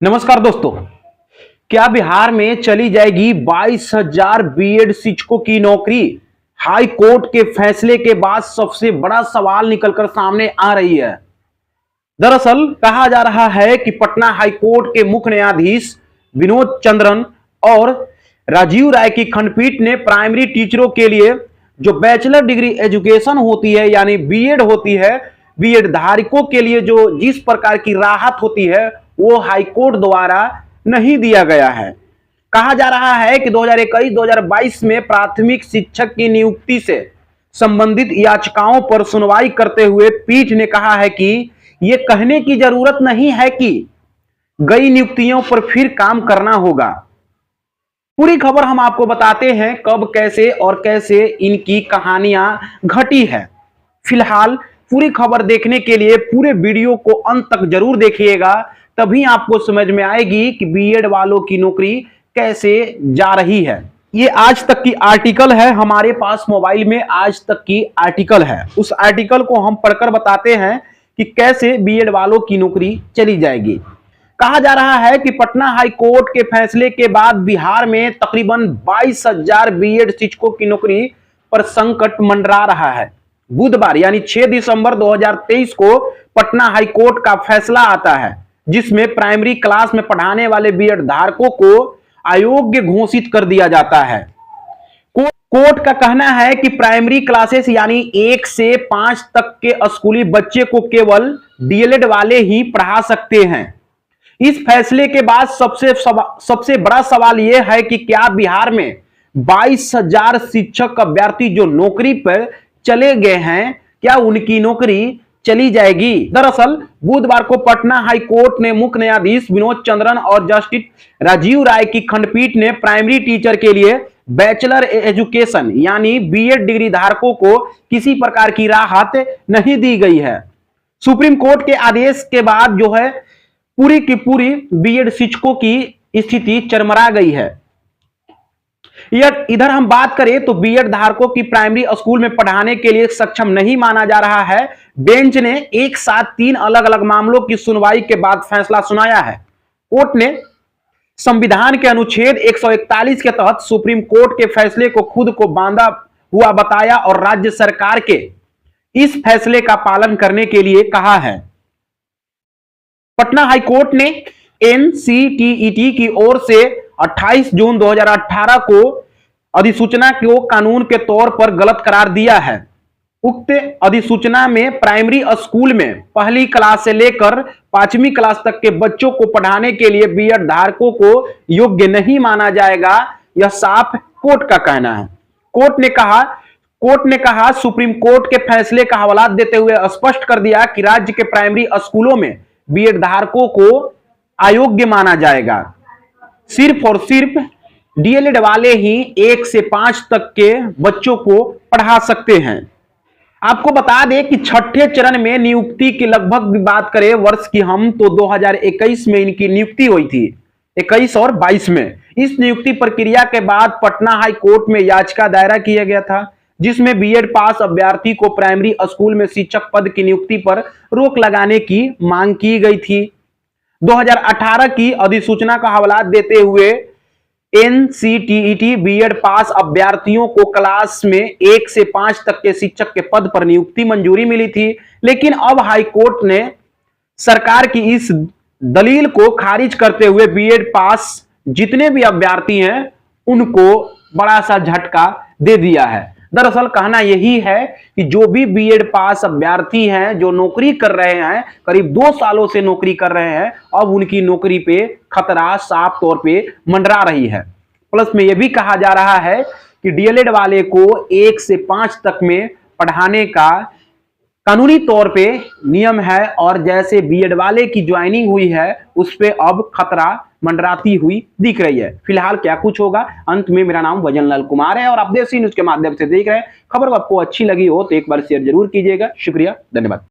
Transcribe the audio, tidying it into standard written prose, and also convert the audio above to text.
नमस्कार दोस्तों। क्या बिहार में चली जाएगी 22,000 बीएड शिक्षकों की नौकरी? हाई कोर्ट के फैसले के बाद सबसे बड़ा सवाल निकलकर सामने आ रही है। दरअसल कहा जा रहा है कि पटना हाई कोर्ट के मुख्य न्यायाधीश विनोद चंद्रन और राजीव राय की खंडपीठ ने प्राइमरी टीचरों के लिए जो बैचलर डिग्री एजुकेशन होती है यानी बीएड होती है, बीएड धारकों के लिए जो जिस प्रकार की राहत होती है वो हाईकोर्ट द्वारा नहीं दिया गया है। कहा जा रहा है कि 2021-2022 में प्राथमिक शिक्षक की नियुक्ति से संबंधित याचिकाओं पर सुनवाई करते हुए पीठ ने कहा है कि यह कहने की जरूरत नहीं है कि गई नियुक्तियों पर फिर काम करना होगा। पूरी खबर हम आपको बताते हैं कब, कैसे और कैसे इनकी कहानियां घटी है। फिलहाल पूरी खबर देखने के लिए पूरे वीडियो को अंत तक जरूर देखिएगा, तभी आपको समझ में आएगी कि बीएड वालों की नौकरी कैसे जा रही है। ये आज तक की आर्टिकल है, हमारे पास मोबाइल में आज तक की आर्टिकल है। उस आर्टिकल को हम पढ़कर बताते हैं कि कैसे बीएड वालों की नौकरी चली जाएगी। कहा जा रहा है कि पटना हाई कोर्ट के फैसले के बाद बिहार में तकरीबन 22,000 बीएड शिक्षकों की नौकरी पर संकट मंडरा रहा है। बुधवार यानी 6 दिसंबर 2023 को पटना हाई कोर्ट का फैसला आता है, जिसमें प्राइमरी क्लास में पढ़ाने वाले बीएड धारकों को अयोग्य घोषित कर दिया जाता है। कोर्ट का कहना है कि प्राइमरी क्लासेस यानी 1 से 5 तक के स्कूली बच्चे को केवल डीएलएड वाले ही पढ़ा सकते हैं। इस फैसले के बाद सबसे बड़ा सवाल यह है कि क्या बिहार में 22,000 शिक्षक अभ्यर्थी जो नौकरी पर चले गए हैं, क्या उनकी नौकरी चली जाएगी? दरअसल बुधवार को पटना हाई कोर्ट ने मुख्य न्यायाधीश विनोद चंद्रन और जस्टिस राजीव राय की खंडपीठ ने प्राइमरी टीचर के लिए बैचलर एजुकेशन यानी बीएड डिग्री धारकों को किसी प्रकार की राहत नहीं दी गई है। सुप्रीम कोर्ट के आदेश के बाद जो है पूरी की पूरी बीएड शिक्षकों की स्थिति चरमरा गई है। इधर हम बात करें तो बीएड धारकों की प्राइमरी स्कूल में पढ़ाने के लिए सक्षम नहीं माना जा रहा है। बेंच ने एक साथ 3 अलग अलग मामलों की सुनवाई के बाद फैसला सुनाया है। कोर्ट ने संविधान के अनुच्छेद 141 के तहत सुप्रीम कोर्ट के फैसले को खुद को बांधा हुआ बताया और राज्य सरकार के इस फैसले का पालन करने के लिए कहा है। पटना हाई कोर्ट ने एनसीटीईटी की ओर से 28 जून 2018 को अधिसूचना को कानून के तौर पर गलत करार दिया है। उक्त अधिसूचना में प्राइमरी स्कूल में पहली क्लास से लेकर 5वीं क्लास तक के बच्चों को पढ़ाने के लिए बीएड धारकों को योग्य नहीं माना जाएगा, यह साफ कोर्ट का कहना है। कोर्ट ने कहा सुप्रीम कोर्ट के फैसले का हवाला देते हुए स्पष्ट कर दिया कि राज्य के प्राइमरी स्कूलों में बीएड धारकों को अयोग्य माना जाएगा। सिर्फ और सिर्फ डीएलएड वाले ही 1 से 5 तक के बच्चों को पढ़ा सकते हैं। आपको बता दें कि छठे चरण में नियुक्ति की लगभग बात करें वर्ष की हम तो 2021 में इनकी नियुक्ति हुई थी, 21 और 22 में। इस नियुक्ति प्रक्रिया के बाद पटना हाई कोर्ट में याचिका दायर किया गया था, जिसमें बीएड पास अभ्यर्थी को प्राइमरी स्कूल में शिक्षक पद की नियुक्ति पर रोक लगाने की मांग की गई थी। 2018 की अधिसूचना का हवाला देते हुए एनसीटीईटी बीएड पास अभ्यर्थियों को क्लास में 1 से 5 तक के शिक्षक के पद पर नियुक्ति मंजूरी मिली थी, लेकिन अब हाई कोर्ट ने सरकार की इस दलील को खारिज करते हुए बीएड पास जितने भी अभ्यर्थी हैं उनको बड़ा सा झटका दे दिया है। दरअसल कहना यही है कि जो भी बीएड पास अभ्यर्थी हैं जो नौकरी कर रहे हैं, करीब 2 सालों से नौकरी कर रहे हैं, अब उनकी नौकरी पे खतरा साफ तौर पे मंडरा रही है। प्लस में यह भी कहा जा रहा है कि डीएलएड वाले को 1 से 5 तक में पढ़ाने का कानूनी तौर पे नियम है और जैसे बीएड वाले की ज्वाइनिंग हुई है उस पे अब खतरा मंडराती हुई दिख रही है। फिलहाल क्या कुछ होगा, अंत में मेरा नाम वजनलाल कुमार है और आप देसी न्यूज के माध्यम से देख रहे हैं। खबर आपको अच्छी लगी हो तो एक बार शेयर जरूर कीजिएगा। शुक्रिया, धन्यवाद।